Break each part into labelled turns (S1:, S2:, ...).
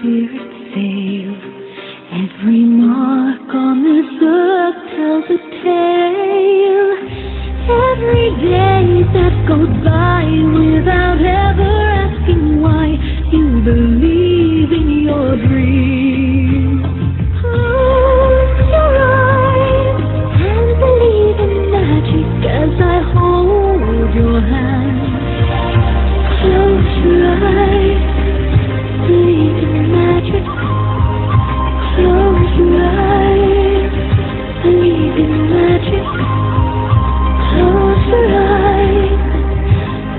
S1: spirit sail. Every mark on this earth tells a tale. Every day that goes by without ever asking why, you believe in your dreams. Close your eyes and believe in magic as I hold your hand. Close your eyes, believe in magic. Close your eyes, believe in magic. Close your eyes,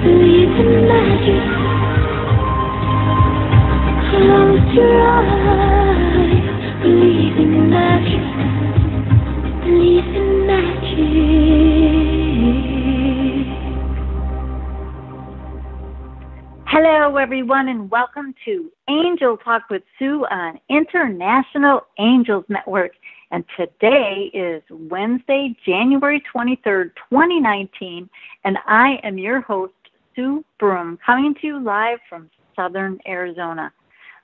S1: believe in magic. Close your eyes, believe in magic. Believe in magic. Hello, everyone, and welcome to Angel Talk with Sue on International Angels Network. And today is Wednesday, January 23rd, 2019, and I am your host, Sue Broome, coming to you live from Southern Arizona.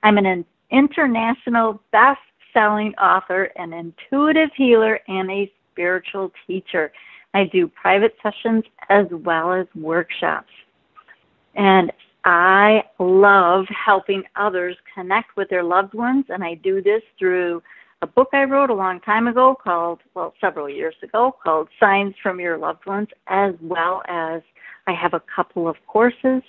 S1: I'm an international best-selling author, an intuitive healer, and a spiritual teacher. I do private sessions as well as workshops. And I love helping others connect with their loved ones, and I do this through a book I wrote a long time ago several years ago, called Signs from Your Loved Ones, as well as I have a couple of courses,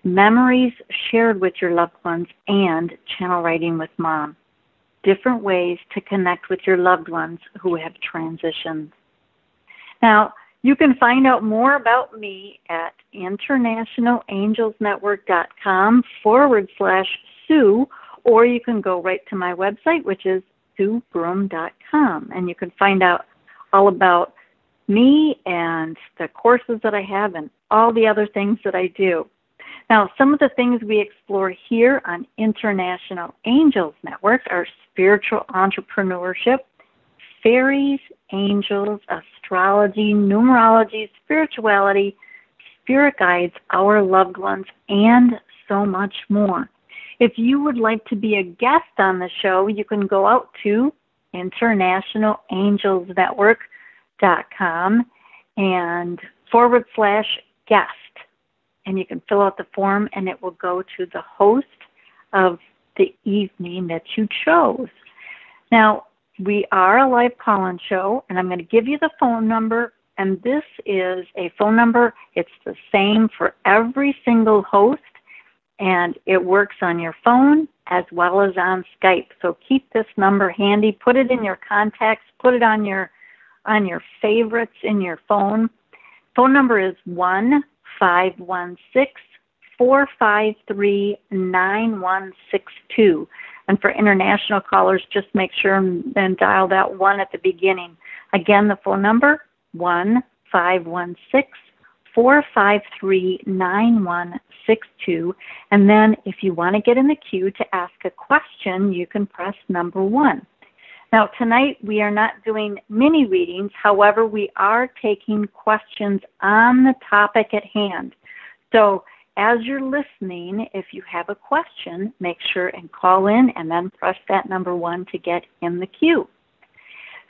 S1: Memories Shared with Your Loved Ones, and Channel Writing with Mom. Different ways to connect with your loved ones who have transitioned. Now, you can find out more about me at internationalangelsnetwork.com/Sue, or you can go right to my website, which is SueBroome.com, and you can find out all about me and the courses that I have and all the other things that I do. Now, some of the things we explore here on International Angels Network are spiritual entrepreneurship, fairies, angels, astrology, numerology, spirituality, spirit guides, our loved ones, and so much more. If you would like to be a guest on the show, you can go out to internationalangelsnetwork.com and /guest. And you can fill out the form, and it will go to the host of the evening that you chose. Now, we are a live call-in show, and I'm going to give you the phone number, and this is a phone number. It's the same for every single host, and it works on your phone as well as on Skype. So keep this number handy. Put it in your contacts. Put it on your favorites in your phone. Phone number is 1-516-453-9162. And for international callers, just make sure and dial that 1 at the beginning. Again, the phone number, 1-516-453-9162. And then if you want to get in the queue to ask a question, you can press number 1. Now, tonight we are not doing mini readings. However, we are taking questions on the topic at hand. So as you're listening, if you have a question, make sure and call in and then press that number 1 to get in the queue.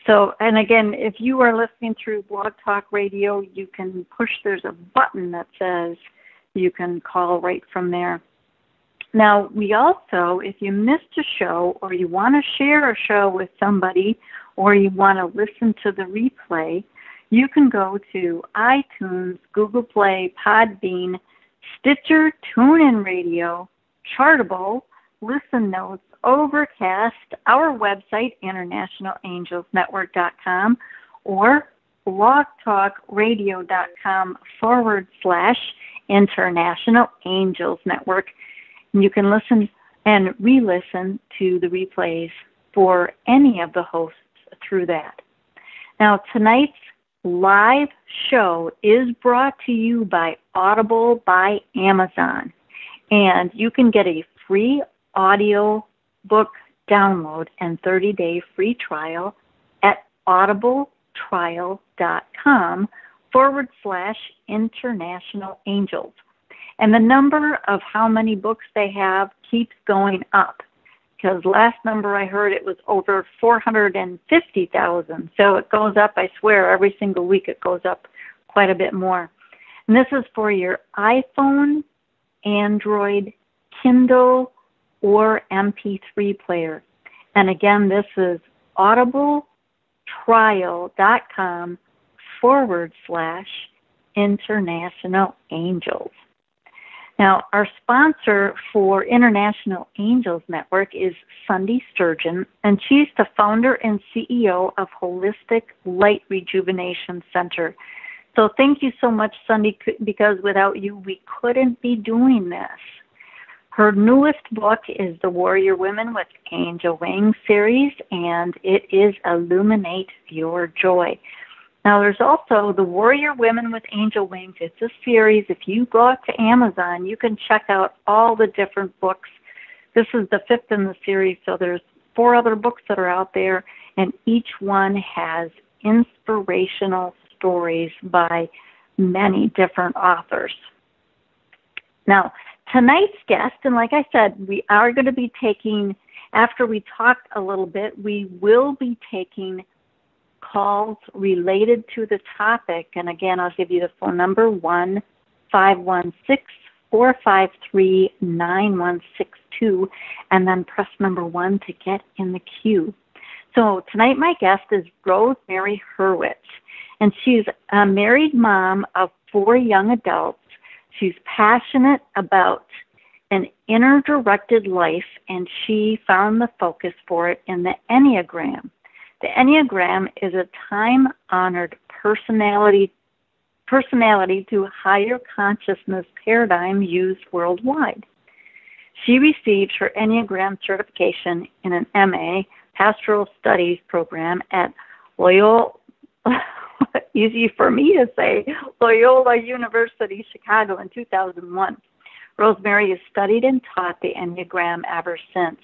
S1: So, and again, if you are listening through Blog Talk Radio, you can there's a button that says you can call right from there. Now, we also, if you missed a show or you want to share a show with somebody or you want to listen to the replay, you can go to iTunes, Google Play, Podbean, Stitcher, TuneIn Radio, Chartable, Listen Notes, Overcast, our website, internationalangelsnetwork.com, or blogtalkradio.com/International Angels Network. And you can listen and re-listen to the replays for any of the hosts through that. Now, tonight's live show is brought to you by Audible by Amazon. And you can get a free audio book download and 30-day free trial at audibletrial.com/International Angels. And the number of how many books they have keeps going up. because last number I heard it was over 450,000. So it goes up, I swear, every single week it goes up quite a bit more. And this is for your iPhone, Android, Kindle, or MP3 player. And again, this is audibletrial.com/International Angels. Now, our sponsor for International Angels Network is Sunday Sturgeon, and she's the founder and CEO of Holistic Light Rejuvenation Center. So thank you so much, Sunday, because without you, we couldn't be doing this. Her newest book is the Warrior Women with Angel Wings series, and it is Illuminate Your Joy. Now, there's also the Warrior Women with Angel Wings. It's a series. If you go out to Amazon, you can check out all the different books. This is the 5th in the series, so there's 4 other books that are out there, and each one has inspirational stories by many different authors. Now, tonight's guest, and like I said, we are going to be taking, after we talk a little bit, we will be taking calls related to the topic. And again, I'll give you the phone number, 1-516-453-9162, and then press number 1 to get in the queue. So tonight my guest is Rosemary Hurwitz, and she's a married mom of 4 young adults. She's passionate about an inner-directed life, and she found the focus for it in the Enneagram. The Enneagram is a time-honored personality to higher consciousness paradigm used worldwide. She received her Enneagram certification in an MA Pastoral Studies program at Loyola, easy for me to say, Loyola University, Chicago in 2001. Rosemary has studied and taught the Enneagram ever since.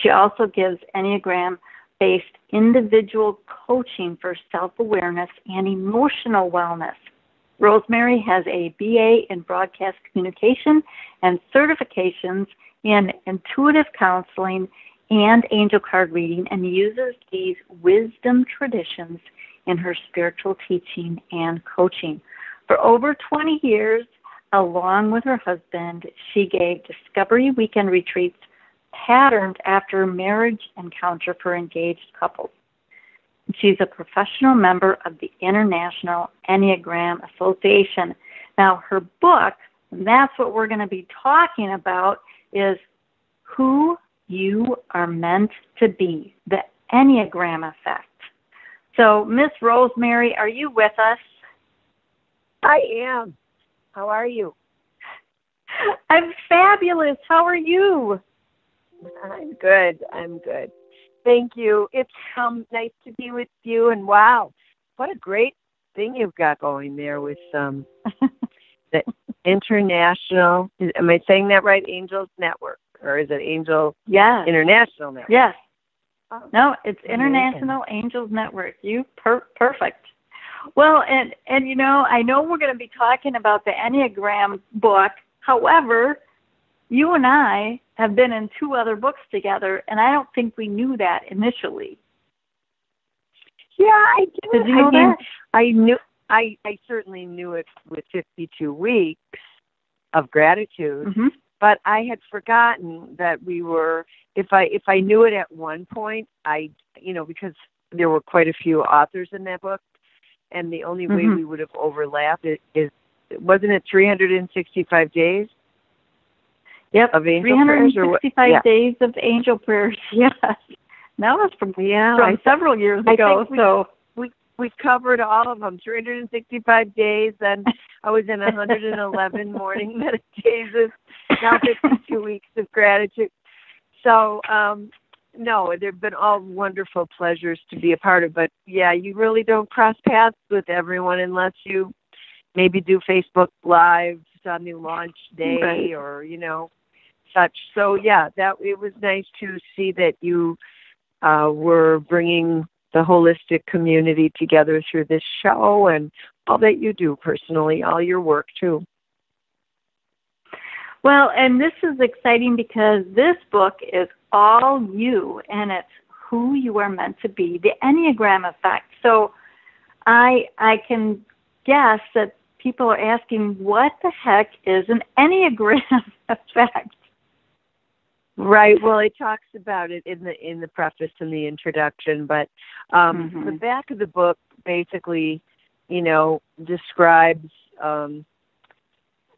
S1: She also gives Enneagram-based individual coaching for self-awareness and emotional wellness. Rosemary has a BA in broadcast communication and certifications in intuitive counseling and angel card reading, and uses these wisdom traditions in her spiritual teaching and coaching. For over 20 years, along with her husband, she gave Discovery Weekend retreats patterned after marriage encounter for engaged couples. She's a professional member of the International Enneagram Association. Now, her book, and that's what we're going to be talking about, is Who You Are Meant to Be, the Enneagram Effect. So, Miss Rosemary, are you with us?
S2: I am. How are you?
S1: I'm fabulous. How are you?
S2: I'm good. Thank you. It's nice to be with you. And wow, what a great thing you've got going there with the International. Am I saying that right? Angels Network, or is it Angel International Network?
S1: Yes. No, it's International Angels Network. You perfect. Well, and you know, I know we're going to be talking about the Enneagram book. However, you and I have been in 2 other books together, and I don't think we knew that initially.
S2: Yeah, I did.
S1: Did you know that?
S2: I certainly knew it with 52 weeks of gratitude, but I had forgotten that we were. If I knew it at one point, because there were quite a few authors in that book, and the only way we would have overlapped wasn't it 365 days?
S1: Yep,
S2: of angel
S1: 365
S2: prayers
S1: days of angel prayers. Yes, that was from several years ago. So
S2: we covered all of them. 365 days, and I was in 111 morning meditations. Now 52 weeks of gratitude. So no, they've been all wonderful pleasures to be a part of. But yeah, you really don't cross paths with everyone unless you maybe do Facebook Lives on the launch day, or such. So yeah, it was nice to see that you were bringing the holistic community together through this show and all that you do personally, all your work too.
S1: Well, and this is exciting because this book is all you, and it's who you are meant to be, the Enneagram Effect. So I can guess that people are asking, what the heck is an Enneagram Effect?
S2: Right. Well, it talks about it in the preface and the introduction, but the back of the book basically, describes.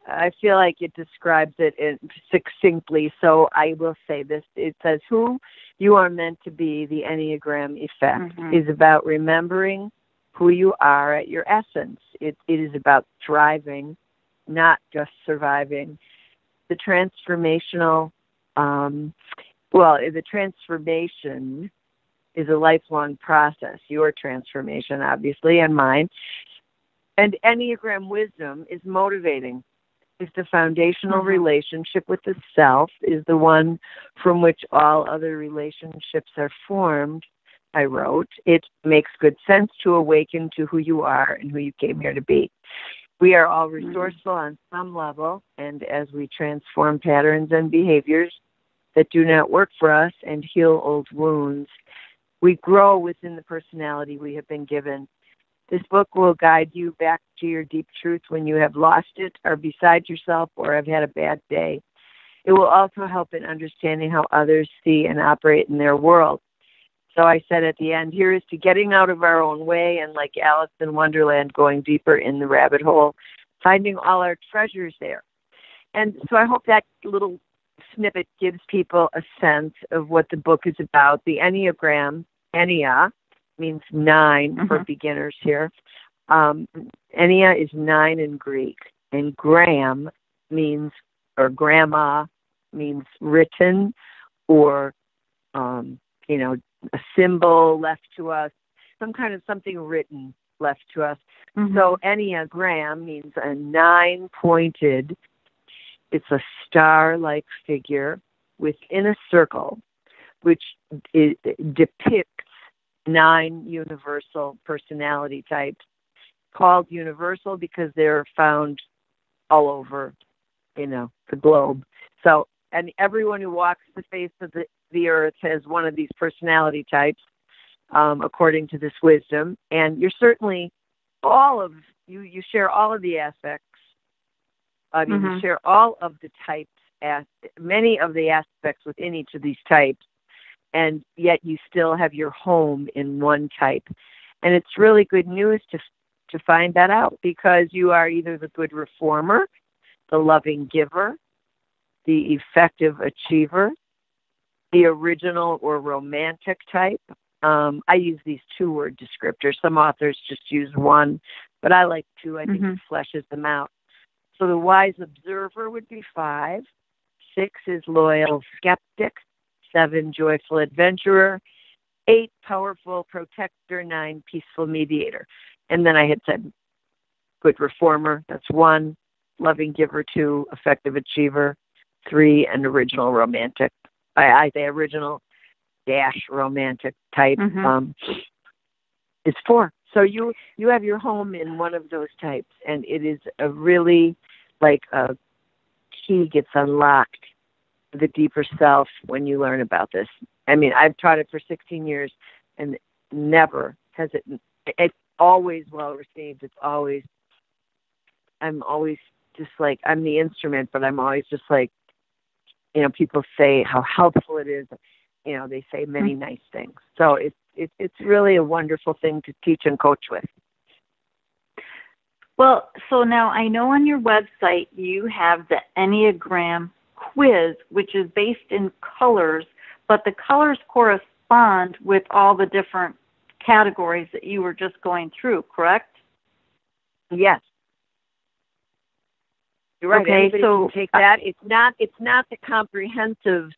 S2: I feel like it describes it succinctly. So I will say this: it says, "Who you are meant to be." The Enneagram Effect is about remembering who you are at your essence. It is about thriving, not just surviving. The transformational. The transformation is a lifelong process, your transformation, obviously, and mine. And Enneagram wisdom is motivating. Is the foundational relationship with the self, is the one from which all other relationships are formed, I wrote. It makes good sense to awaken to who you are and who you came here to be. We are all resourceful on some level, and as we transform patterns and behaviors that do not work for us and heal old wounds, we grow within the personality we have been given. This book will guide you back to your deep truth when you have lost it, are beside yourself, or have had a bad day. It will also help in understanding how others see and operate in their world. So I said at the end, here is to getting out of our own way and, like Alice in Wonderland, going deeper in the rabbit hole, finding all our treasures there. And so I hope that little snippet gives people a sense of what the book is about. The Enneagram, Ennea, means 9 for beginners here. Ennea is 9 in Greek, and gram means, or grandma means written, or, a symbol left to us, some kind of something written left to us. So Enneagram means a 9-pointed, it's a star-like figure within a circle, which depicts 9 universal personality types, called universal because they're found all over, the globe. So, and everyone who walks the face of the earth has one of these personality types, according to this wisdom. And you're certainly you share all of the aspects. You share all of the types, many of the aspects within each of these types, and yet you still have your home in one type. And it's really good news to find that out, because you are either the good reformer, the loving giver, the effective achiever, the original or romantic type. I use these 2-word descriptors. Some authors just use 1, but I like 2. I think it fleshes them out. So the wise observer would be 5. 6 is loyal skeptic. 7, joyful adventurer. 8, powerful protector. 9, peaceful mediator. And then I had said good reformer, that's 1. Loving giver, 2. Effective achiever, 3. And original romantic. I say original - romantic type is 4. So you have your home in one of those types, and it is a really, like a key gets unlocked to the deeper self when you learn about this. I mean, I've taught it for 16 years, and never has it's always well received. I'm always just like, I'm the instrument, but I'm always just like, people say how helpful it is. They say many nice things. So it's really a wonderful thing to teach and coach with.
S1: Well, so now I know on your website you have the Enneagram quiz, which is based in colors, but the colors correspond with all the different categories that you were just going through, correct?
S2: Yes. You're right.
S1: Okay,
S2: Anybody
S1: so
S2: can take that. It's not the comprehensive.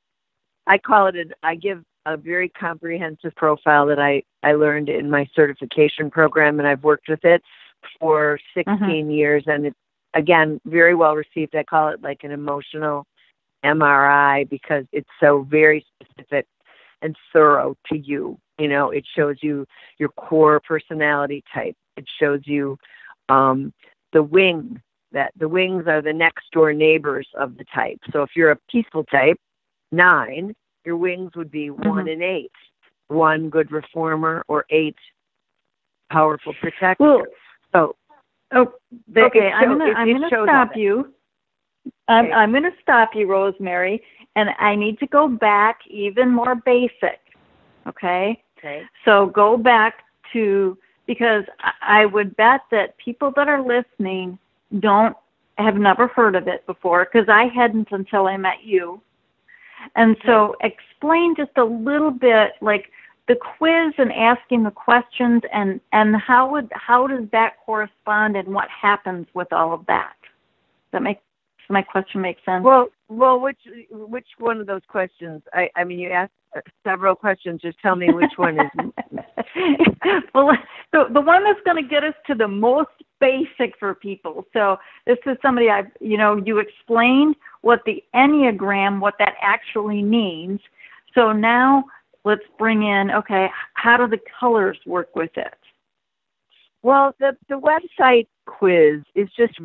S2: I call it I give a very comprehensive profile that I learned in my certification program, and I've worked with it for 16 years, and it's, again, very well received. I call it like an emotional MRI because it's so very specific and thorough to you. It shows you your core personality type. It shows you the wing. That the wings are the next door neighbors of the type. So if you're a peaceful type, 9, Your wings would be 1 and 8. 1 good reformer, or 8 powerful protector.
S1: Well,
S2: so,
S1: okay, I'm going to stop you.
S2: Okay.
S1: I'm going to stop you, Rosemary, and I need to go back even more basic. Okay.
S2: Okay.
S1: So go back to, because I would bet that people that are listening have never heard of it before, because I hadn't until I met you. And so explain just a little bit, like the quiz and asking the questions, and how does that correspond, and what happens with all of that? Does my question make sense?
S2: Well, which one of those questions? I mean, you asked several questions. Just tell me which one is.
S1: Well, the one that's going to get us to the most basic for people. So this is somebody you explained what the Enneagram, what that actually means. So now let's bring in, okay, how do the colors work with it?
S2: Well, the website quiz is just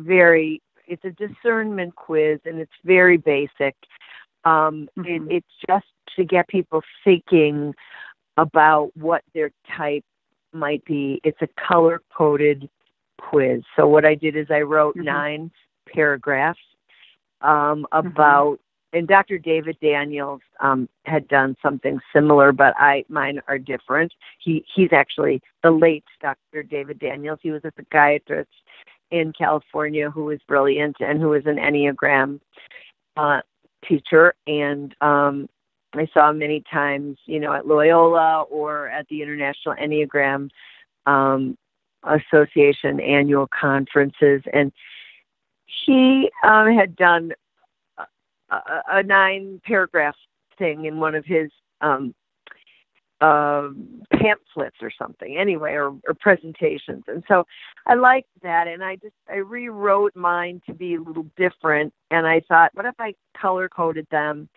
S2: it's a discernment quiz, and it's very basic. It's just to get people thinking about what their type might be. It's a color-coded quiz. So what I did is I wrote 9 paragraphs about, and Dr. David Daniels had done something similar, but mine are different. He's actually the late Dr. David Daniels. He was a psychiatrist in California who was brilliant and who was an Enneagram teacher. And I saw him many times, at Loyola or at the International Enneagram Association annual conferences. And he had done a 9-paragraph thing in one of his pamphlets or something, anyway, or presentations. And so I liked that, and I rewrote mine to be a little different. And I thought, what if I color-coded them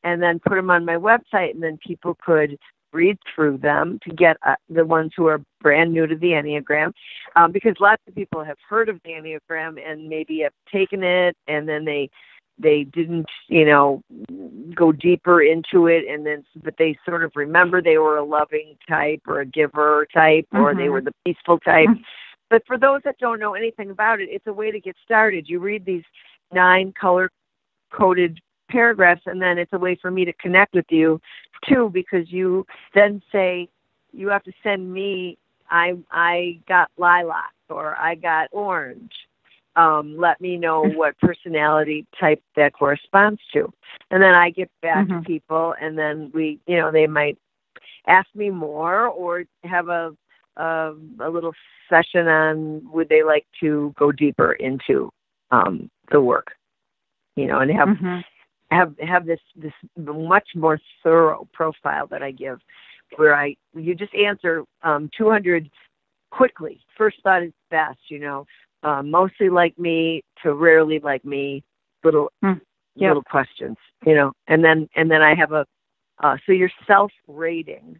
S2: and then put them on my website, and then people could read through them to get the ones who are brand new to the Enneagram, because lots of people have heard of the Enneagram and maybe have taken it, and then they didn't, go deeper into it, but they sort of remember they were a loving type or a giver type, or they were the peaceful type. But for those that don't know anything about it, it's a way to get started. You read these 9 color-coded paragraphs, and then it's a way for me to connect with you too, because you then say, you have to send me, I got lilac, or I got orange. Let me know what personality type that corresponds to. And then I get back to people, and then we, they might ask me more, or have a little session on would they like to go deeper into the work, and have this much more thorough profile that I give, where you just answer 200 quickly. First thought is best, mostly like me to rarely like me, little questions, and then I have so you're self-rating,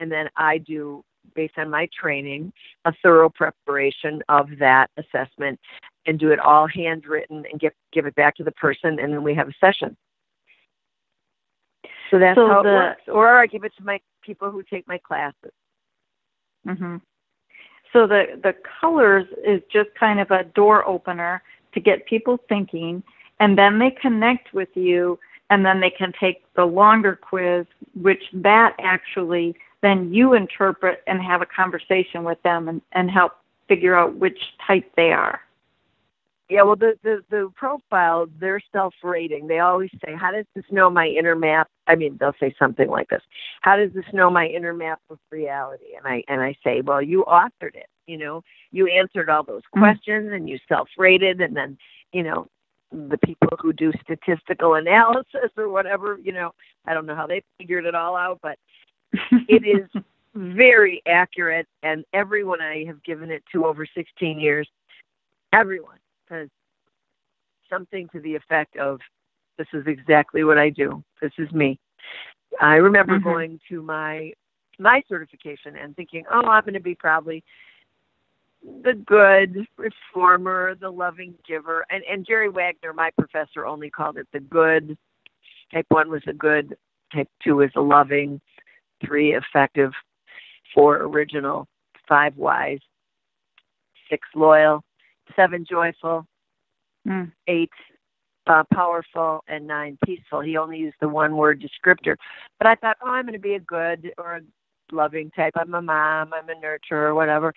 S2: and then I do, based on my training, a thorough preparation of that assessment, and do it all handwritten and give it back to the person, and then we have a session. So that's how it works. Or I give it to my people who take my classes.
S1: So the colors is just kind of a door opener to get people thinking, and then they connect with you, and then they can take the longer quiz, which that actually then you interpret and have a conversation with them and help figure out which type they are.
S2: Yeah, well, the profile, they're self-rating. They always say, how does this know my inner map? I mean, they'll say something like this. How does this know my inner map of reality? And I say, well, you authored it. You answered all those questions, and you self-rated, and then, the people who do statistical analysis or whatever, I don't know how they figured it all out, but it is very accurate. And everyone I have given it to over 16 years, everyone says something to the effect of, this is exactly what I do. This is me. I remember going to my certification and thinking, I'm going to be probably the good reformer, the loving giver. And Jerry Wagner, my professor, only called it the good. Type 1 was the good Type 2 is a loving, 3 effective, 4 original, 5 wise, 6 loyal, 7 joyful, 8 powerful, and 9 peaceful. He only used the one word descriptor. But I thought, I'm going to be a good or a loving type. I'm a mom, I'm a nurturer, or whatever.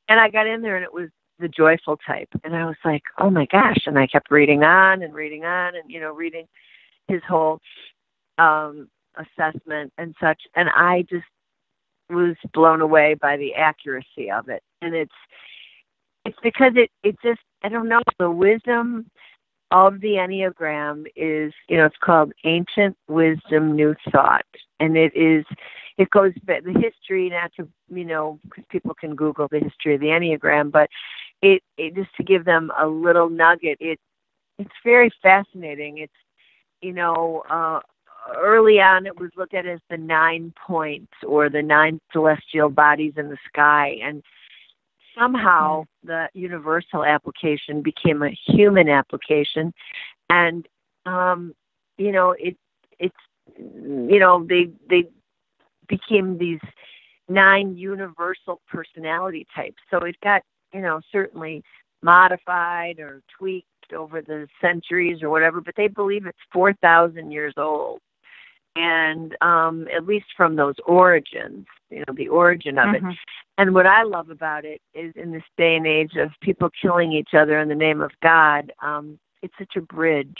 S2: And I got in there, and it was the joyful type. And I was like, oh my gosh. And I kept reading on and, reading his whole assessment and such. And I just was blown away by the accuracy of it. And it's because it just, I don't know, the wisdom of the Enneagram is, it's called Ancient Wisdom, New Thought. And it goes back, the history, not to, because people can Google the history of the Enneagram, but it just to give them a little nugget, it's very fascinating. It's, early on it was looked at as the 9 points or the 9 celestial bodies in the sky. And somehow the universal application became a human application. And, they became these 9 universal personality types. So it got, certainly modified or tweaked over the centuries or whatever, but they believe it's 4,000 years old. And at least from those origins, the origin of it. And what I love about it is in this day and age of people killing each other in the name of God, it's such a bridge.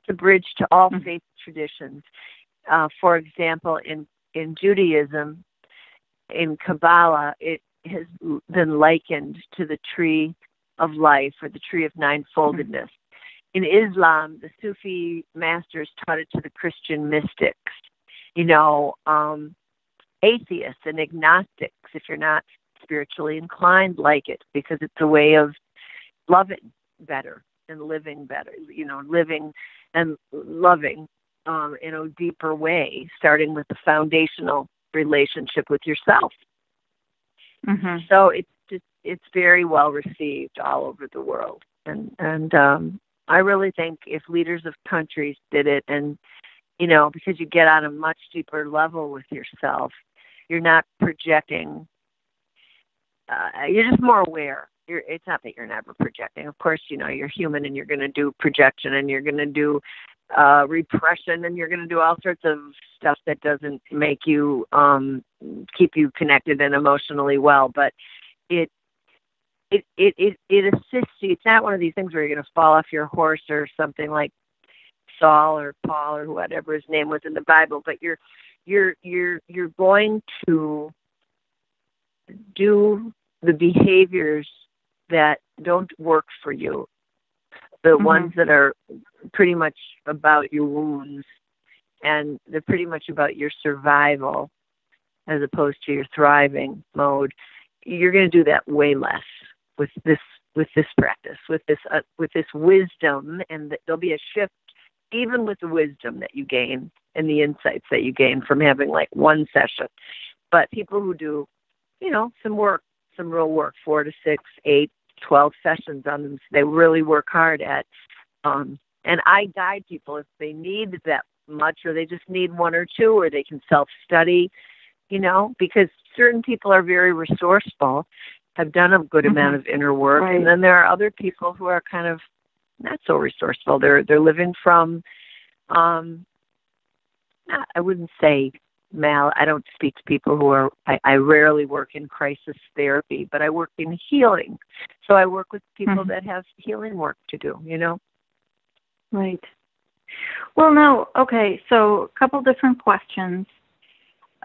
S2: It's a bridge to all faith traditions. For example, in Judaism, in Kabbalah, it has been likened to the tree of life or the tree of ninefoldedness. In Islam, the Sufi masters taught it to the Christian mystics. Atheists and agnostics, if you're not spiritually inclined, like it because it's a way of loving better and living better, living and loving in a deeper way, starting with the foundational relationship with yourself. So it's very well received all over the world. And I really think if leaders of countries did it, and, because you get on a much deeper level with yourself, you're not projecting, you're just more aware. It's not that you're never projecting. Of course, you're human and you're going to do projection and you're going to do repression and you're going to do all sorts of stuff that doesn't make you, keep you connected and emotionally well. But it assists you. It's not one of these things where you're going to fall off your horse or something like Saul or Paul or whatever his name was in the Bible, but you're going to do the behaviors that don't work for you, the ones that are pretty much about your wounds, and they're pretty much about your survival as opposed to your thriving mode. You're going to do that way less with this practice, with this wisdom, and there'll be a shift even with the wisdom that you gain and the insights that you gain from having like one session. But people who do, some work, some real work, 4 to 6, 8, 12 sessions on them, they really work hard at. And I guide people if they need that much, or they just need 1 or 2, or they can self-study, because certain people are very resourceful, have done a good amount of inner work, and then there are other people who are kind of not so resourceful. They're living from, I wouldn't say I don't speak to people who are, I rarely work in crisis therapy, but I work in healing. So I work with people that have healing work to do,
S1: Right. Well, no, okay, so a couple different questions.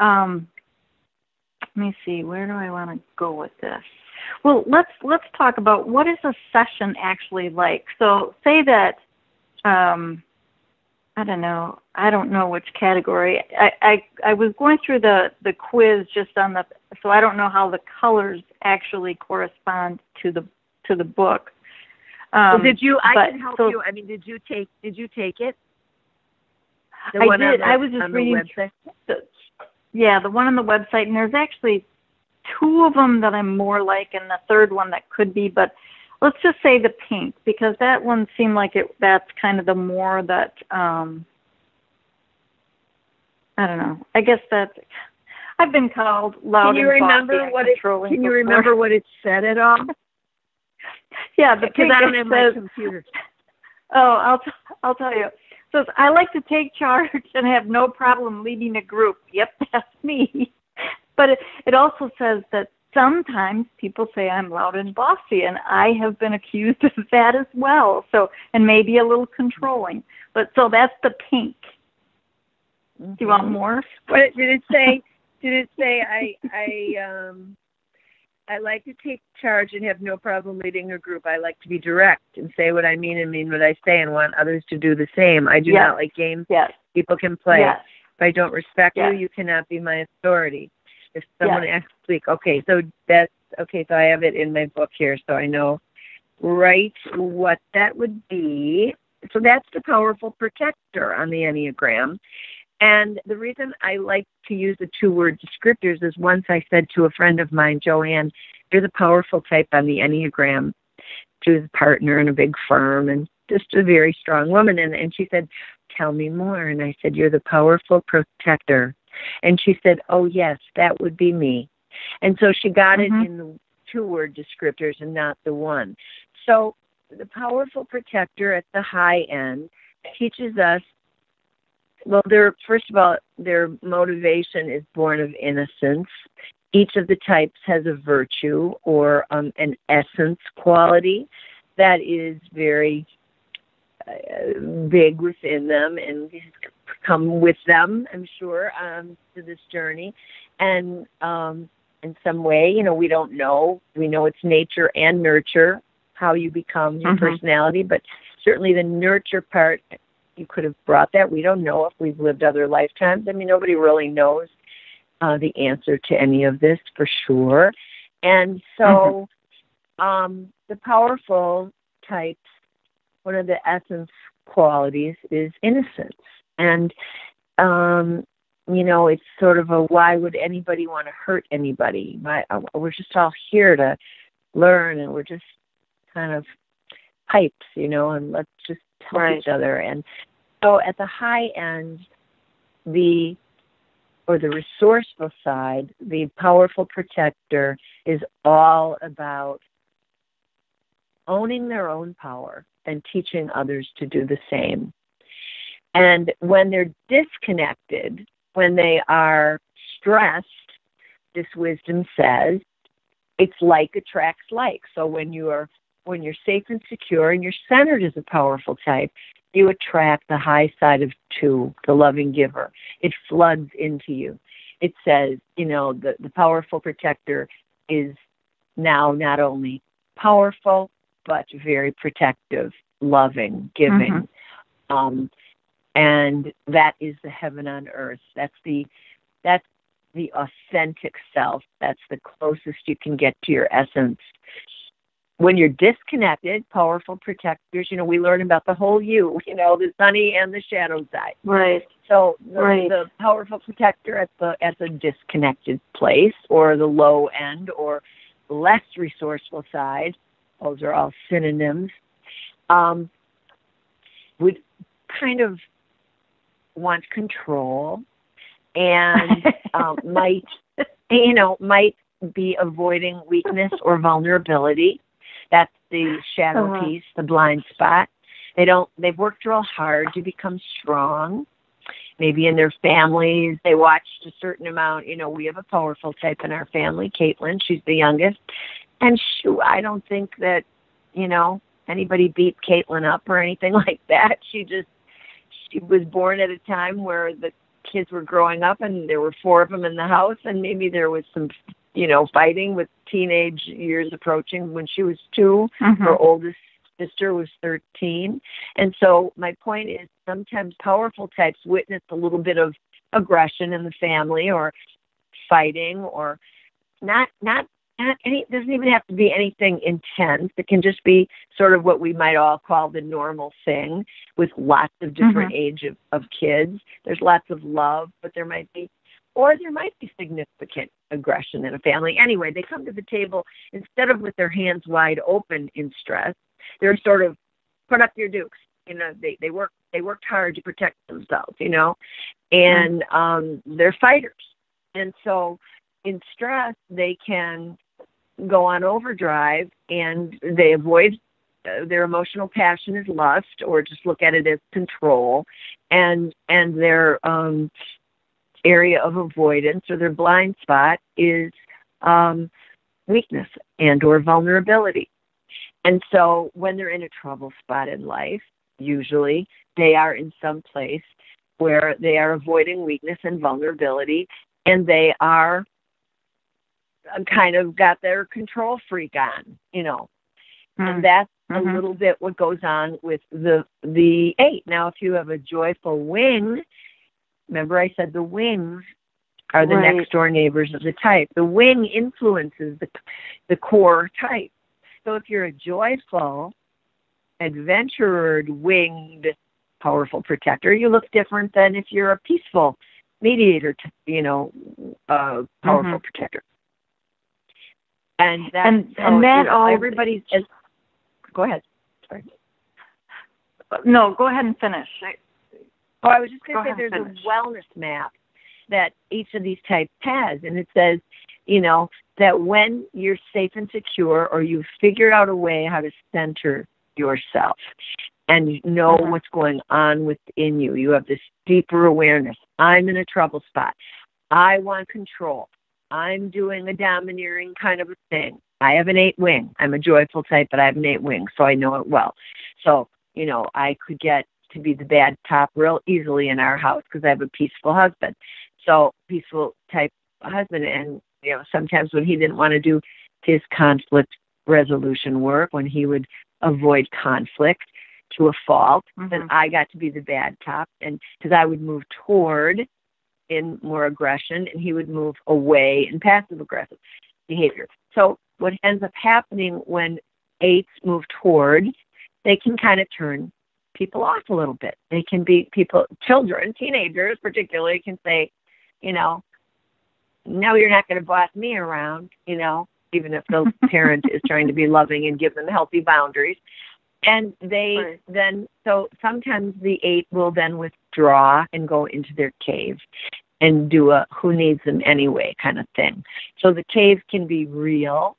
S1: Let me see, where do I want to go with this? Well, let's talk about what is a session actually like. So say that, I don't know which category. I was going through the quiz just on so I don't know how the colors actually correspond to the book.
S2: Well, did you? I can help you. I mean, did you take it?
S1: I did. I was just reading. The one on the website, and there's actually 2 of them that I'm more like, and the third one that could be. But let's just say the pink, because that one seemed like that's kind of the more that I don't know. I guess I've been called loud and bossy and controlling.
S2: Can you remember what it said at all?
S1: Yeah,
S2: because I don't have my computer.
S1: Oh, I'll tell you. It says, I like to take charge and have no problem leading a group. Yep, that's me. But it also says that sometimes people say I'm loud and bossy, and I have been accused of that as well. So, and maybe a little controlling. But so that's the pink. Mm-hmm. Do you want more?
S2: What did it say? Did it say I like to take charge and have no problem leading a group. I like to be direct and say what I mean and mean what I say and want others to do the same. I do not like games people can play.
S1: Yes.
S2: If I don't respect you, you cannot be my authority. If someone asks to speak, so I have it in my book here, so I know right what that would be. So that's the powerful protector on the Enneagram. And the reason I like to use the 2-word descriptors is once I said to a friend of mine, Joanne, you're the powerful type on the Enneagram. She was a partner in a big firm and just a very strong woman. And she said, tell me more. And I said, you're the powerful protector. And she said, oh, yes, that would be me. And so she got it in the 2-word descriptors and not the 1. So the powerful protector at the high end teaches us, well, first of all, their motivation is born of innocence. Each of the types has a virtue or an essence quality that is very big within them and come with them, I'm sure, to this journey. And in some way, we don't know. We know it's nature and nurture, how you become your personality, but certainly the nurture part, you could have brought that. We don't know if we've lived other lifetimes. I mean, nobody really knows the answer to any of this for sure. And so the powerful types, one of the essence qualities is innocence. And, it's sort of why would anybody want to hurt anybody? We're just all here to learn, and we're just kind of pipes, and let's just help each other. And so at the high end, the resourceful side, the powerful protector is all about owning their own power and teaching others to do the same. And when they're disconnected, when they are stressed, this wisdom says, it's like attracts like. So when you're safe and secure and you're centered as a powerful type, you attract the high side of 2, the loving giver. It floods into you. It says, the powerful protector is now not only powerful, but very protective, loving, giving. And that is the heaven on earth. That's the authentic self. That's the closest you can get to your essence. When you're disconnected, powerful protectors, we learn about the whole you, the sunny and the shadow side.
S1: Right.
S2: So the powerful protector at the disconnected place, or the low end, or less resourceful side, those are all synonyms, would kind of want control and might be avoiding weakness or vulnerability. That's the shadow piece, the blind spot. They've worked real hard to become strong. Maybe in their families, they watched a certain amount. We have a powerful type in our family, Caitlin. She's the youngest. And I don't think that, anybody beat Caitlin up or anything like that. She was born at a time where the kids were growing up and there were 4 of them in the house, and maybe there was some, fighting with teenage years approaching when she was 2. Her oldest sister was 13. And so my point is sometimes powerful types witness a little bit of aggression in the family or fighting, or not any, it doesn't even have to be anything intense. It can just be sort of what we might all call the normal thing with lots of different age of kids. There's lots of love, but there might be significant aggression in a family. Anyway, they come to the table, instead of with their hands wide open in stress, they're sort of put up your dukes. They work They worked hard to protect themselves, and they're fighters. And so in stress, they can go on overdrive, and they avoid their emotional passion is lust, or just look at it as control, and their area of avoidance or their blind spot is weakness and or vulnerability. And so when they're in a trouble spot in life, usually they are in some place where they are avoiding weakness and vulnerability, and they are kind of got their control freak on, and that's a little bit what goes on with the 8. Now, if you have a joyful wing, remember I said the wings are the next door neighbors of the type. The wing influences the core type. So if you're a joyful, adventurer, winged, powerful protector, you look different than if you're a peaceful mediator, powerful protector. And everybody's. Go ahead. Sorry.
S1: No, go ahead and finish.
S2: I was just going to say there's a wellness map that each of these types has, and it says, that when you're safe and secure, or you've figured out a way how to center yourself and you know what's going on within you, you have this deeper awareness. I'm in a trouble spot. I want control. I'm doing a domineering kind of a thing. I have an 8 wing. I'm a joyful type, but I have an 8 wing, so I know it well. So, I could get to be the bad cop real easily in our house because I have a peaceful husband. So, peaceful type husband. And, sometimes when he didn't want to do his conflict resolution work, when he would avoid conflict to a fault, then I got to be the bad cop. And because I would move toward in more aggression, and he would move away in passive aggressive behavior. So what ends up happening when 8s move toward, they can kind of turn people off a little bit. They can be children, teenagers particularly, can say, no, you're not going to boss me around, even if the parent is trying to be loving and give them healthy boundaries. And they then, so sometimes the 8 will then withdraw and go into their cave and do a who needs them anyway kind of thing. So the cave can be real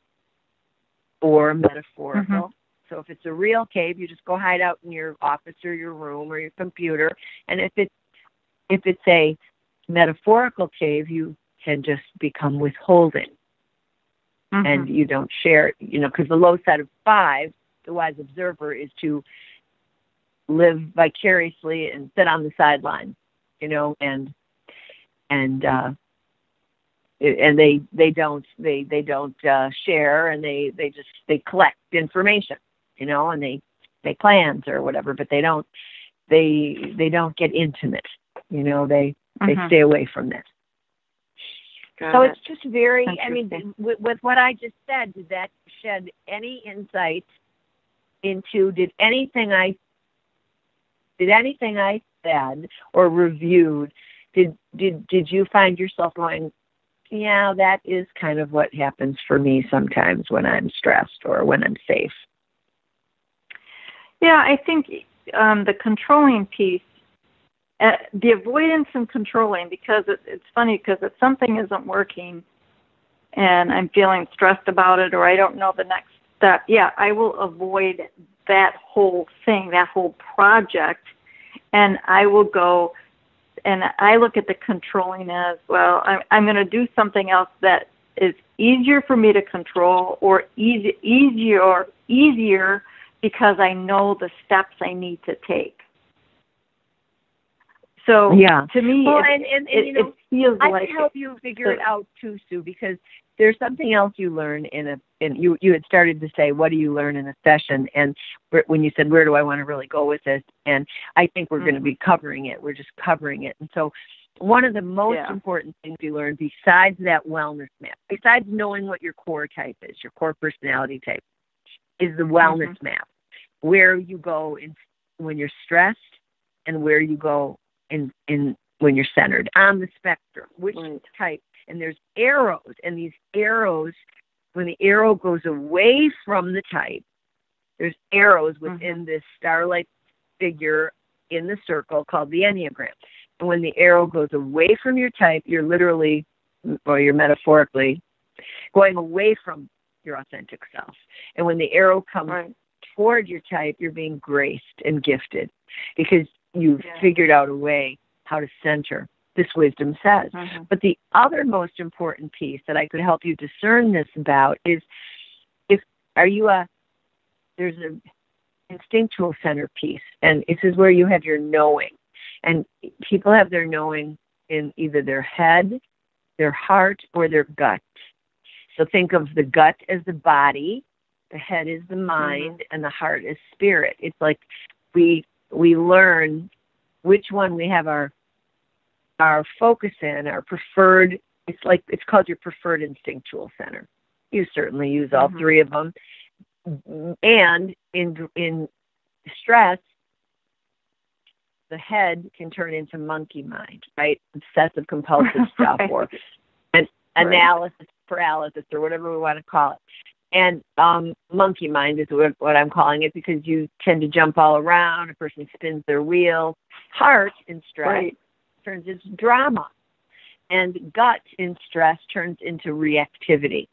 S2: or metaphorical. So if it's a real cave, you just go hide out in your office or your room or your computer. And if it's a metaphorical cave, you can just become withholding. And you don't share, because the low side of 5, the wise observer, is to live vicariously and sit on the sideline, and they don't share, and they collect information, and they make plans or whatever, but they don't get intimate, they stay away from that. So it's just very, with what I just said, did that shed any insight into, did anything I said or reviewed, did you find yourself going, yeah, that is kind of what happens for me sometimes when I'm stressed or when I'm safe?
S1: Yeah, I think the controlling piece, the avoidance and controlling, because it's funny, because if something isn't working and I'm feeling stressed about it, or I don't know the next step, I will avoid that whole thing, that whole project, and I will go, and I look at the controlling as, well, I'm going to do something else that is easier for me to control, or easier because I know the steps I need to take. So to me, it feels like
S2: I can help you figure it out too, Sue, because there's something else you learn you had started to say, what do you learn in a session? And when you said, where do I want to really go with this? And I think we're going to be covering it. We're just covering it. And so one of the most important things you learn, besides that wellness map, besides knowing what your core type is, your core personality type, is the wellness map, where you go when you're stressed and where you go in when you're centered on the spectrum, which type. And there's arrows, and these arrows, when the arrow goes away from the type, there's arrows within this starlight figure in the circle called the Enneagram. And when the arrow goes away from your type, you're literally, or you're metaphorically, going away from your authentic self. And when the arrow comes toward your type, you're being graced and gifted because you've figured out a way how to center. This wisdom says. But the other most important piece that I could help you discern this about is there's an instinctual center piece, and this is where you have your knowing. And people have their knowing in either their head, their heart, or their gut. So think of the gut as the body, the head is the mind, and the heart is spirit. It's like we learn which one we have our focus in, our preferred. It's called your preferred instinctual center. You certainly use all three of them. And in stress, the head can turn into monkey mind, right? Obsessive compulsive stuff, or analysis paralysis, or whatever we want to call it. And monkey mind is what I'm calling it, because you tend to jump all around. A person spins their wheels. Heart in stress turns into drama. And gut in stress turns into reactivity.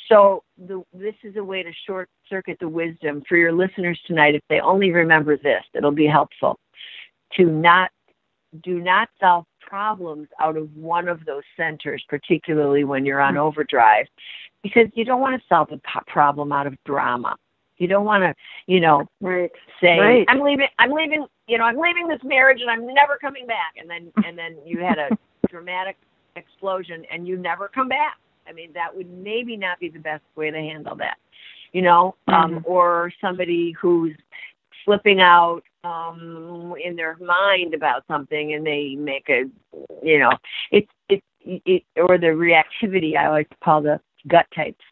S2: So this is a way to short circuit the wisdom for your listeners tonight. If they only remember this, it'll be helpful. Do not solve problems out of one of those centers, particularly when you're on overdrive, because you don't want to solve a problem out of drama. You don't want to, say, I'm leaving this marriage and I'm never coming back. And then you had a dramatic explosion and you never come back. I mean, that would maybe not be the best way to handle that, or somebody who's flipping out in their mind about something, and they make or the reactivity. I like to call the gut types.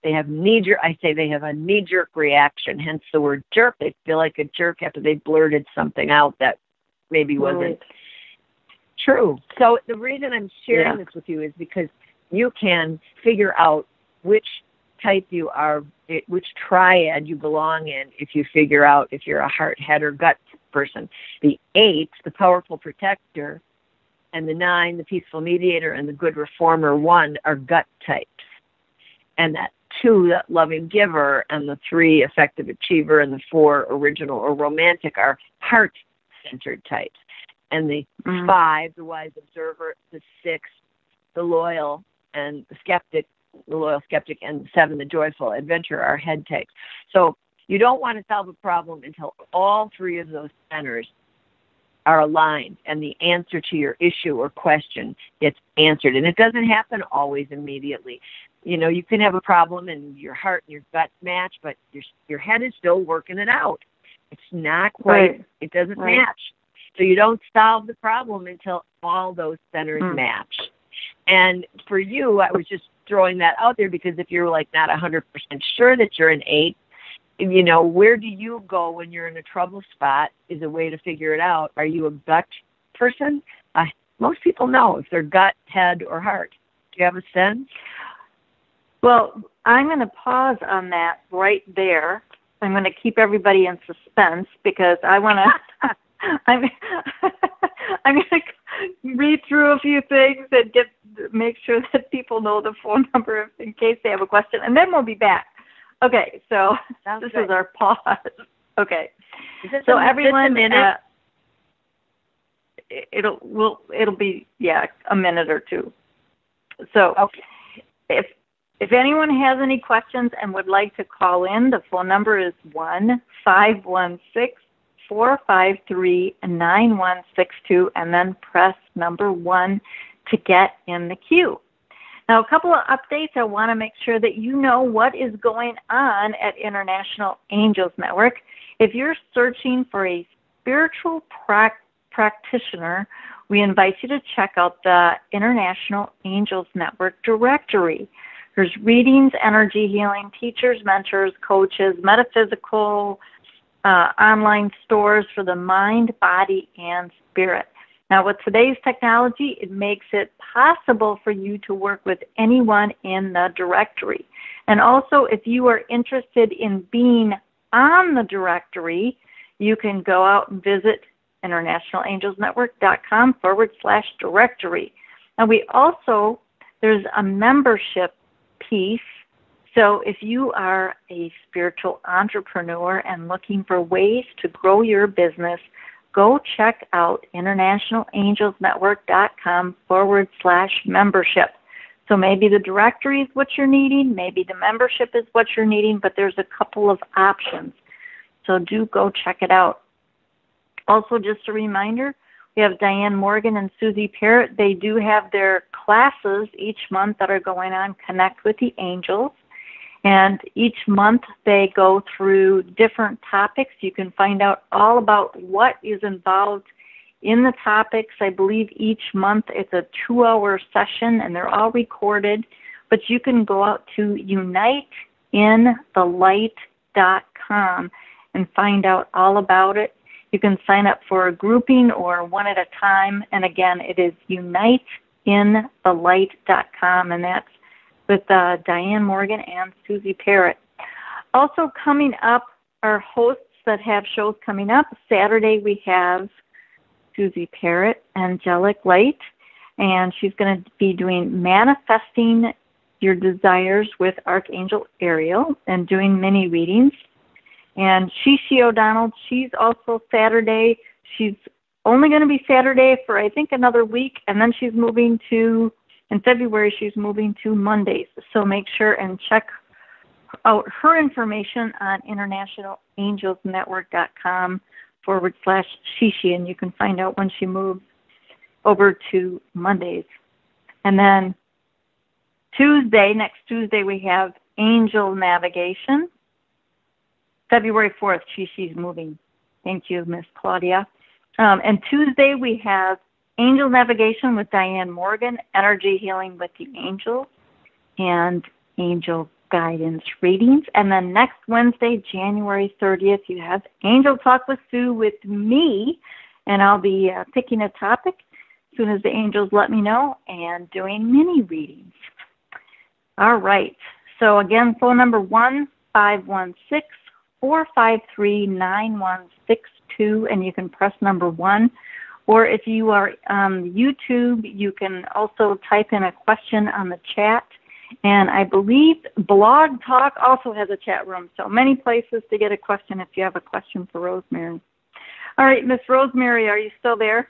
S2: They have a knee-jerk reaction, hence the word jerk. They feel like a jerk after they blurted something out that maybe wasn't true. So the reason I'm sharing this with you is because you can figure out which type you are, which triad you belong in, if you figure out if you're a heart, head, or gut person. The 8, the powerful protector, and the 9, the peaceful mediator, and the good reformer 1 are gut types. And that 2, that loving giver, and the 3, effective achiever, and the 4, original or romantic, are heart-centered types. And the 5, the wise observer, the 6, the loyal and the loyal skeptic, and 7, the joyful adventurer, are head types. So you don't want to solve a problem until all 3 of those centers are aligned and the answer to your issue or question gets answered. And it doesn't happen always immediately. You can have a problem and your heart and your gut match, but your head is still working it out. It's not quite, it doesn't match. So you don't solve the problem until all those centers match. And for you, I was just throwing that out there because if you're not 100% sure that you're an 8, where do you go when you're in a trouble spot is a way to figure it out. Are you a gut person? Most people know if they're gut, head, or heart. Do you have a sense?
S1: Well, I'm going to pause on that right there. I'm going to keep everybody in suspense because I want to. I'm going to read through a few things and make sure that people know the phone number in case they have a question, and then we'll be back. Okay, so this is our pause. Okay, so everyone, it'll be a minute or two. So if anyone has any questions and would like to call in, the phone number is 1-516-453-9162, and then press number 1 to get in the queue. Now, a couple of updates. I want to make sure that you know what is going on at International Angels Network. If you're searching for a spiritual practitioner, we invite you to check out the International Angels Network directory. There's readings, energy healing, teachers, mentors, coaches, metaphysical, online stores for the mind, body, and spirit. Now, with today's technology, it makes it possible for you to work with anyone in the directory. And also, if you are interested in being on the directory, you can go out and visit internationalangelsnetwork.com/directory. And we also, there's a membership piece. So if you are a spiritual entrepreneur and looking for ways to grow your business, go check out internationalangelsnetwork.com/membership. So maybe the directory is what you're needing, maybe the membership is what you're needing, but there's a couple of options. So do go check it out. Also, just a reminder, we have Diane Morgan and Susie Parrott. They do have their classes each month that are going on, Connect with the Angels. And each month they go through different topics. You can find out all about what is involved in the topics. I believe each month it's a 2-hour session, and they're all recorded. But you can go out to uniteinthelight.com and find out all about it. You can sign up for a grouping or one at a time. And again, it is uniteinthelight.com, and that's with Diane Morgan and Susie Parrott. Also coming up are hosts that have shows coming up. Saturday we have Susie Parrott, Angelic Light, and she's going to be doing Manifesting Your Desires with Archangel Ariel and doing mini readings. And Shishi O'Donnell, she's also Saturday. She's only going to be Saturday for, I think, another week, and then she's moving to, in February, she's moving to Mondays. So make sure and check out her information on internationalangelsnetwork.com/Shishi, and you can find out when she moves over to Mondays. And then next Tuesday, we have Angel Navigation. February 4th, Shishi's moving. Thank you, Miss Claudia. And Tuesday, we have Angel Navigation with Diane Morgan, Energy Healing with the Angels, and Angel Guidance Readings. And then next Wednesday, January 30th, you have Angel Talk with Sue with me, and I'll be picking a topic as soon as the angels let me know and doing mini readings. All right. So again, phone number 1-516-453-9162, and you can press number 1. Or if you are on YouTube, you can also type in a question on the chat. And I believe Blog Talk also has a chat room. So many places to get a question if you have a question for Rosemary. All right, Miss Rosemary, are you still there?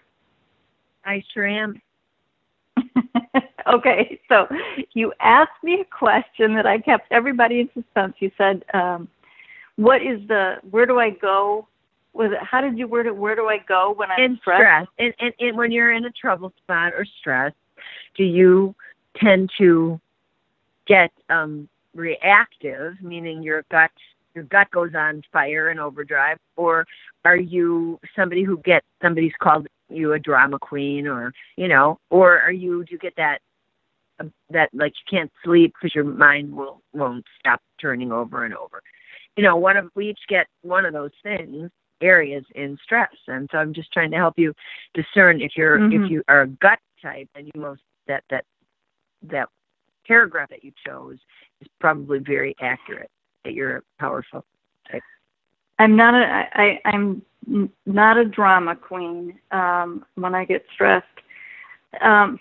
S2: I sure am.
S1: Okay, so you asked me a question that I kept everybody in suspense. You said, where do I go? Where do I go when I'm stressed?
S2: And when you're in a trouble spot or stress, do you tend to get reactive, meaning your gut goes on fire and overdrive, or are you somebody's called you a drama queen, or do you get that like you can't sleep because your mind won't stop turning over and over? We each get one of those areas in stress, and so I'm just trying to help you discern if you are a gut type, and that paragraph that you chose is probably very accurate, that you're a powerful type.
S1: I'm not a drama queen when I get stressed.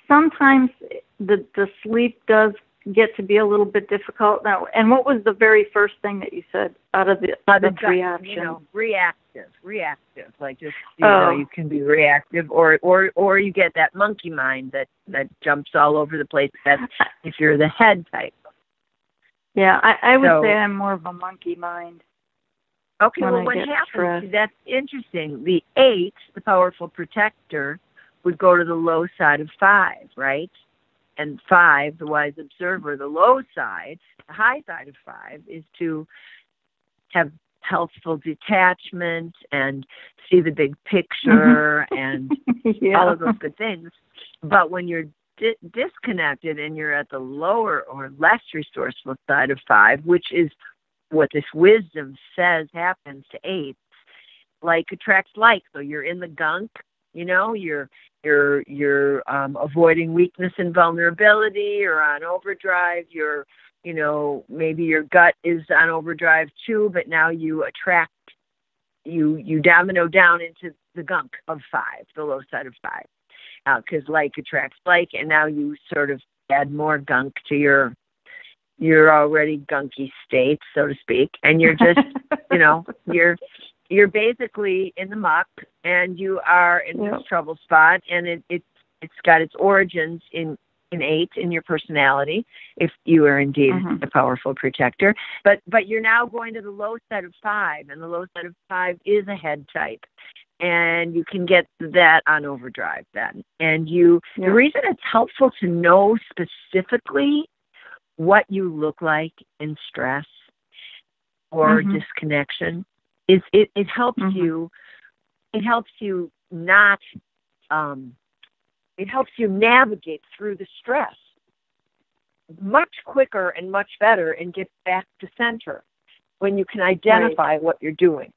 S1: Sometimes the sleep does get to be a little bit difficult now. And what was the very first thing that you said out of the three options?
S2: Reactive. Like just you can be reactive, or you get that monkey mind that jumps all over the place. That's if you're the head type.
S1: Yeah, I would say I'm more of a monkey mind.
S2: Okay, well, what happens? That's interesting. The 8, the powerful protector, would go to the low side of 5, right? And 5, the wise observer, the low side, the high side of 5 is to have healthful detachment and see the big picture and all of those good things. But when you're disconnected and you're at the lower or less resourceful side of 5, which is what this wisdom says happens to 8, like attracts like. So you're in the gunk, you're avoiding weakness and vulnerability, or on overdrive. Maybe your gut is on overdrive too, but now you attract, you domino down into the gunk of 5, the low side of 5. Because like attracts like, and now you sort of add more gunk to your already gunky state, so to speak, and you're just, you're basically in the muck, and you are in this trouble spot, and it's got its origins innate in your personality, if you are indeed a powerful protector. But you're now going to the low side of 5, and the low side of 5 is a head type. And you can get that on overdrive then. And the reason it's helpful to know specifically what you look like in stress or disconnection is it helps you. It helps you not. It helps you navigate through the stress much quicker and much better, and get back to center when you can identify what you're doing.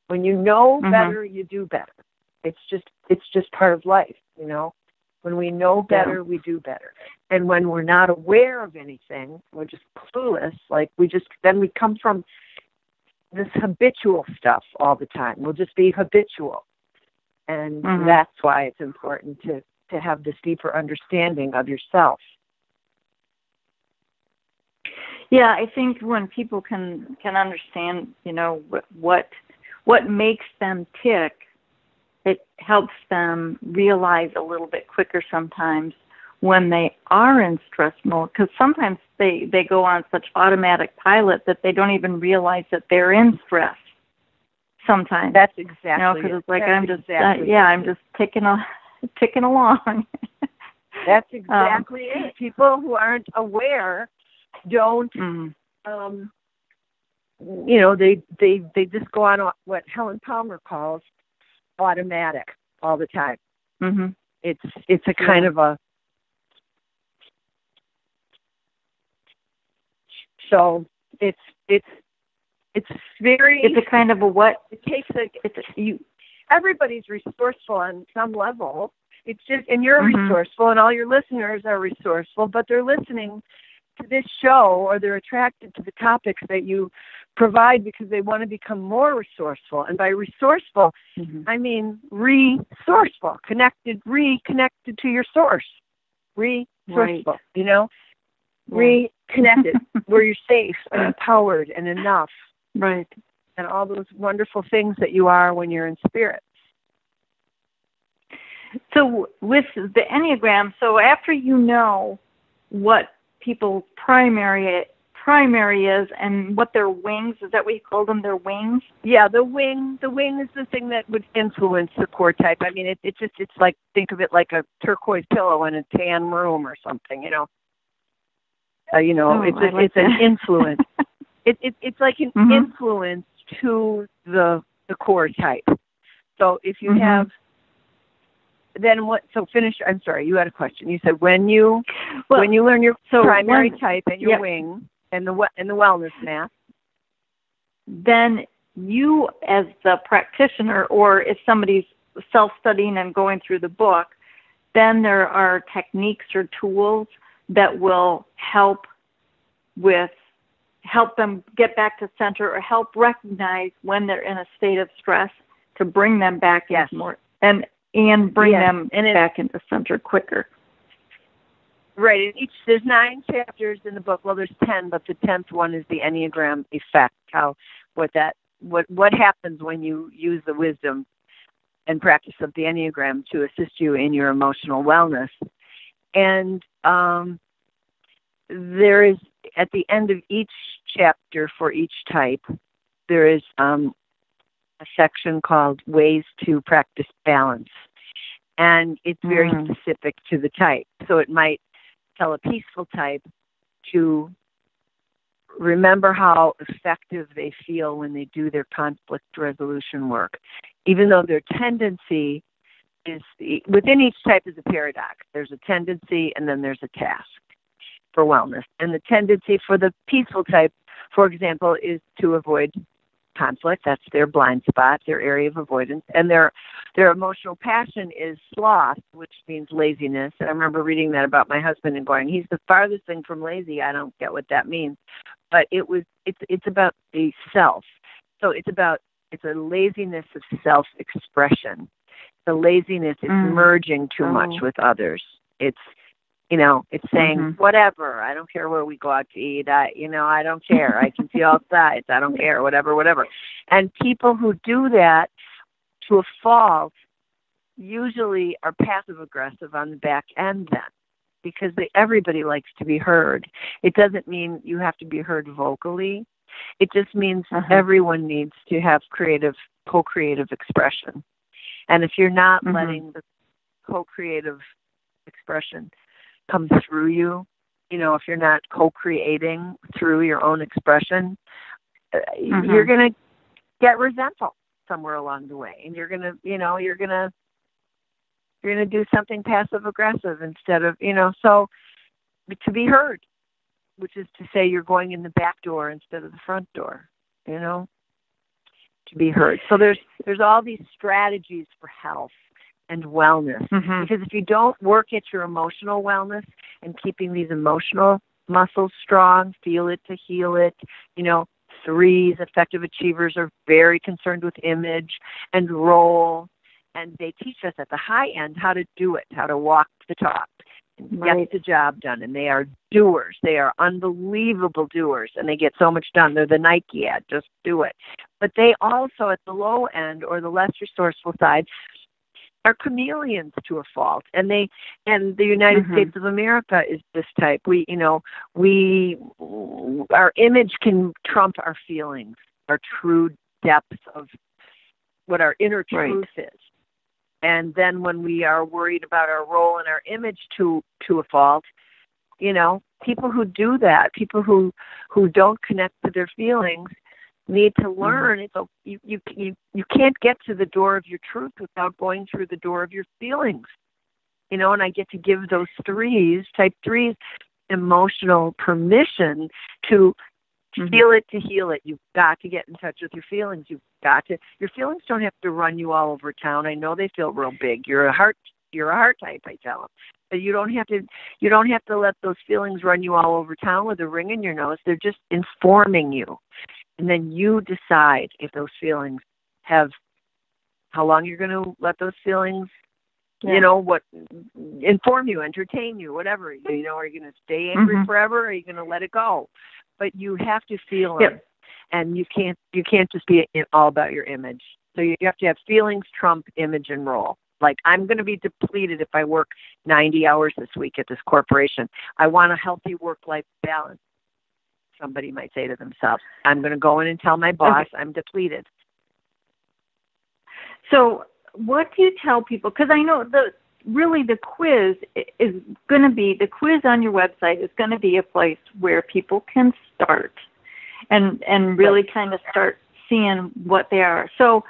S2: When you know better, you do better. It's just part of life, When we know better, we do better. And when we're not aware of anything, we're just clueless. Then we come from this habitual stuff all the time. We'll just be habitual, and that's why it's important to have this deeper understanding of yourself.
S1: Yeah, I think when people can understand, what makes them tick, it helps them realize a little bit quicker sometimes when they are in stress mode, because sometimes they go on such automatic pilot that they don't even realize that they're in stress sometimes.
S2: That's exactly
S1: because it's like I'm just ticking along.
S2: That's exactly it. People who aren't aware don't they just go on what Helen Palmer calls automatic all the time. It's a kind of a, so it's very,
S1: it's a kind of a what?
S2: It takes everybody's resourceful on some level. It's just, and you're resourceful, and all your listeners are resourceful, but they're listening to this show, or they're attracted to the topics that you provide because they want to become more resourceful. And by resourceful, I mean resourceful, reconnected to your source. Resourceful, reconnected, where you're safe and empowered and enough.
S1: Right.
S2: And all those wonderful things that you are when you're in spirit.
S1: So with the Enneagram, after you know what people's primary is and what their wings, is that what you call them, their wings?
S2: Yeah, the wing is the thing that would influence the core type. I mean, it's like, think of it like a turquoise pillow in a tan room or something, it's an influence. It's like an influence to the core type. So if you have, then what? So finish. I'm sorry, you had a question. You said when you learn your primary type and your wing and the wellness math,
S1: then you, as the practitioner, or if somebody's self-studying and going through the book, then there are techniques or tools that will help them get back to center, or help recognize when they're in a state of stress, to bring them back into more and bring them back into center quicker.
S2: Right. There's 9 chapters in the book. Well, there's 10, but the 10th one is the Enneagram Effect. What happens when you use the wisdom and practice of the Enneagram to assist you in your emotional wellness. And there is, at the end of each chapter for each type, there is a section called Ways to Practice Balance. And it's very specific to the type. So it might tell a peaceful type to remember how effective they feel when they do their conflict resolution work, even though their tendency is, within each type is a paradox. There's a tendency and then there's a task for wellness. And the tendency for the peaceful type, for example, is to avoid conflict. That's their blind spot, their area of avoidance. And their emotional passion is sloth, which means laziness. And I remember reading that about my husband and going, he's the farthest thing from lazy. I don't get what that means. But it's about the self. So it's a laziness of self-expression. The laziness is merging too much with others. It's, it's saying, whatever, I don't care where we go out to eat. I don't care. I can see all sides. I don't care, whatever. And people who do that to a fault usually are passive-aggressive on the back end then, because everybody likes to be heard. It doesn't mean you have to be heard vocally. It just means everyone needs to have co-creative expression. And if you're not letting the co-creative expression come through you, if you're not co-creating through your own expression, you're going to get resentful somewhere along the way. And you're going to do something passive-aggressive instead of, so to be heard, which is to say you're going in the back door instead of the front door, to be heard. So there's all these strategies for health and wellness, because if you don't work at your emotional wellness and keeping these emotional muscles strong, feel it to heal it, 3s, effective achievers, are very concerned with image and role, and they teach us at the high end how to do it, how to walk the talk and get the job done. And they are doers. They are unbelievable doers, and they get so much done. They're the Nike ad, just do it. But they also, at the low end or the less resourceful side, are chameleons to a fault. And the United States of America is this type. Our image can trump our feelings, our true depth of what our inner truth is. And then when we are worried about our role and our image to a fault, people who do that, people who don't connect to their feelings, need to learn. You can't get to the door of your truth without going through the door of your feelings. And I get to give those 3s, type 3s, emotional permission to feel it to heal it. You've got to get in touch with your feelings. Your feelings don't have to run you all over town. I know they feel real big. You're a heart type, I tell them. But you don't have to let those feelings run you all over town with a ring in your nose. They're just informing you. And then you decide if those feelings how long you're going to let those feelings, inform you, entertain you, whatever. Are you going to stay angry forever, or are you going to let it go? But you have to feel them, and you can't just be all about your image. So you have to have feelings trump image and role. Like, I'm going to be depleted if I work 90 hours this week at this corporation. I want a healthy work-life balance. Somebody might say to themselves, I'm going to go in and tell my boss I'm depleted. So what do you tell people? Because I know the quiz is going to be, the quiz on your website is going to be a place where people can start and really kind of start seeing what they are. So,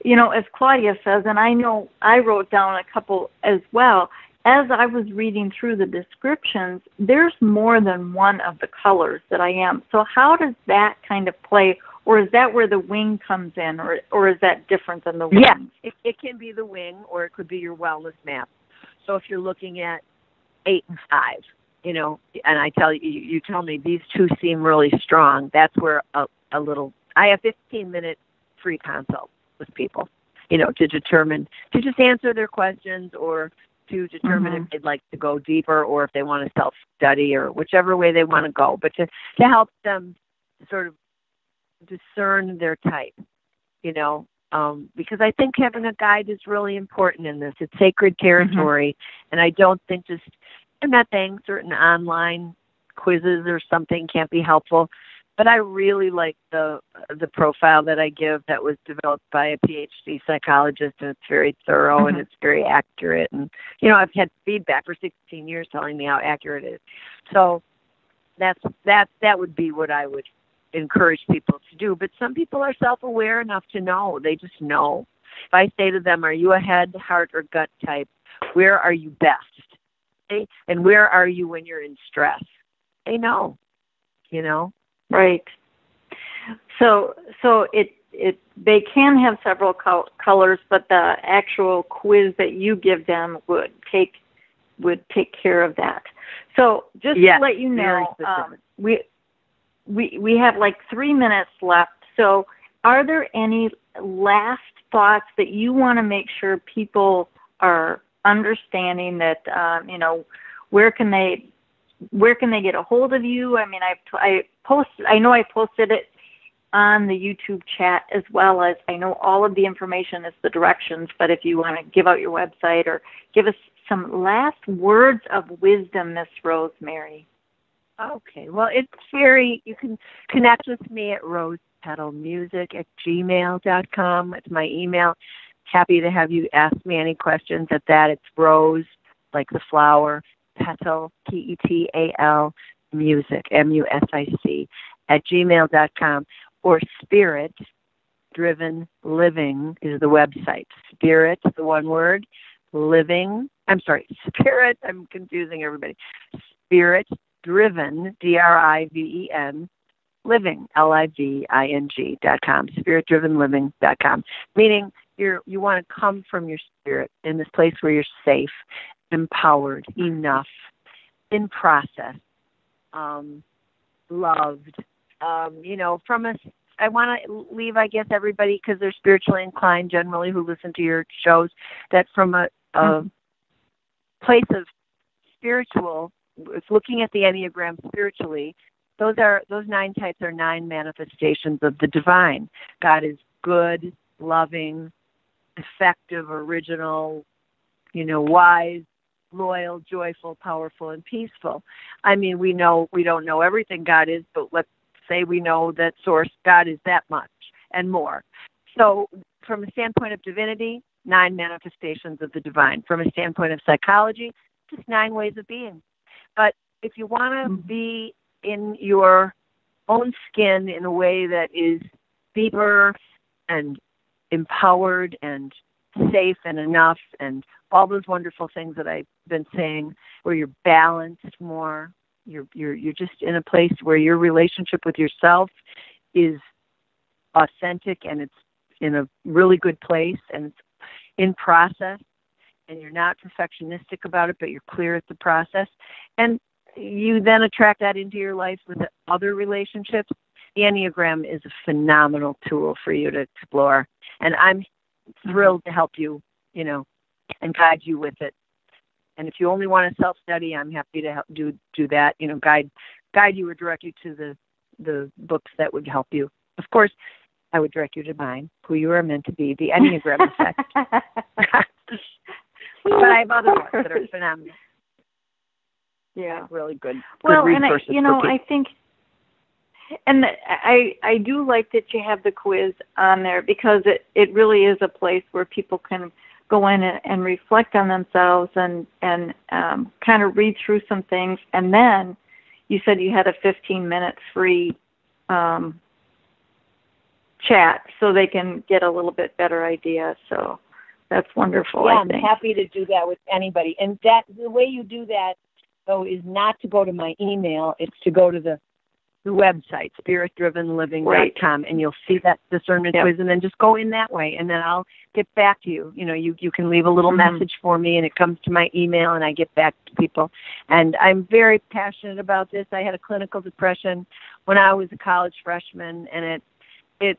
S2: as Claudia says, and I know I wrote down a couple as well, as I was reading through the descriptions, there's more than one of the colors that I am. So how does that kind of play, or is that where the wing comes in, or is that different than the wing? Yeah, it can be the wing, or it could be your wellness map. So if you're looking at 8 and 5, and I tell you tell me these 2 seem really strong, that's where a little, I have 15-minute free consult with people, to determine, to just answer their questions, or to determine if they'd like to go deeper, or if they want to self-study, or whichever way they want to go, but to help them sort of discern their type, because I think having a guide is really important in this. It's sacred territory, and I don't think I'm not saying certain online quizzes or something can't be helpful, but I really like the profile that I give that was developed by a PhD psychologist, and it's very thorough and it's very accurate. And, I've had feedback for 16 years telling me how accurate it is. So that would be what I would encourage people to do. But some people are self-aware enough to know. They just know. If I say to them, are you a head, heart, or gut type? Where are you best? Okay? And where are you when you're in stress? They know, Right. So they can have several colors, but the actual quiz that you give them would take care of that. So just to let you know, we have like 3 minutes left. So
S1: are there any last thoughts that you want to make sure people are understanding that, where can they get a hold of you? I mean, I know I posted it on the YouTube chat, as well as I know all of the information is the directions, but if you want to give out your website or give us some last words of wisdom, Miss Rosemary.
S2: Okay. Well, you can connect with me at rosepetalmusic@gmail.com. It's my email. Happy to have you ask me any questions at that. It's rose, like the flower, petal, P-E-T-A-L, music, M-U-S-I-C, @gmail.com. Or Spirit Driven Living is the website. Spirit, the one word, living. Spirit, I'm confusing everybody. Spirit Driven, D-R-I-V-E-N, living, Living.com, spiritdrivenliving.com, meaning you want to come from your spirit in this place where you're safe, empowered, enough, in process, loved. I want to leave, I guess, everybody, because they're spiritually inclined generally who listen to your shows, that from a place of spiritual, it's looking at the Enneagram spiritually, those 9 types are 9 manifestations of the divine. God is good, loving, effective, original, wise, loyal, joyful, powerful, and peaceful. I mean, we don't know everything God is, but let's say we know that source God is that much and more. So from a standpoint of divinity, 9 manifestations of the divine. From a standpoint of psychology, just 9 ways of being. But if you want to be in your own skin in a way that is deeper and empowered and safe and enough and all those wonderful things that I've been saying, where you're balanced more, you're just in a place where your relationship with yourself is authentic and it's in a really good place and it's in process, and you're not perfectionistic about it, but you're clear at the process, and you then attract that into your life with other relationships. The Enneagram is a phenomenal tool for you to explore, and I'm thrilled to help you, and guide you with it. And if you only want to self-study, I'm happy to help do that. Guide you or direct you to the books that would help you. Of course, I would direct you to mine, Who You Are Meant to Be, The Enneagram Effect. But I have other ones that are phenomenal.
S1: Yeah,
S2: really good.
S1: Well,
S2: resources
S1: and I think, and I do like that you have the quiz on there, because it really is a place where people can go in and reflect on themselves and kind of read through some things. And then you said you had a 15-minute free chat so they can get a little bit better idea. So that's wonderful.
S2: Yeah,
S1: I think.
S2: I'm happy to do that with anybody. And the way you do that, though, is not to go to my email. It's to go to the website, spiritdrivenliving.com, and you'll see that discernment quiz, and then just go in that way, and then I'll get back to you. You can leave a little message for me, and it comes to my email, and I get back to people. And I'm very passionate about this. I had a clinical depression when I was a college freshman, and it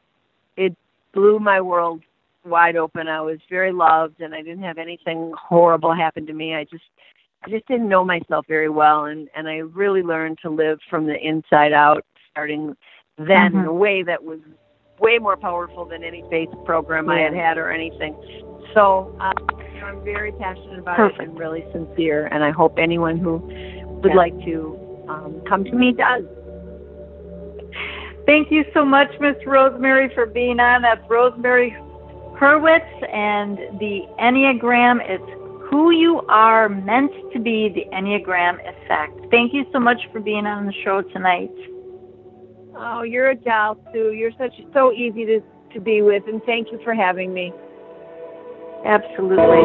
S2: blew my world wide open. I was very loved, and I didn't have anything horrible happen to me. I just didn't know myself very well, and I really learned to live from the inside out, starting then in a way that was way more powerful than any faith program I had or anything. So I'm very passionate about it and really sincere, and I hope anyone who would like to come to me does.
S1: Thank you so much, Miss Rosemary, for being on. That's Rosemary Hurwitz, and the Enneagram, it's Who You Are Meant to Be, the Enneagram Effect. Thank you so much for being on the show tonight.
S2: Oh, you're a doll, Sue. You're so easy to be with, and thank you for having me.
S1: Absolutely.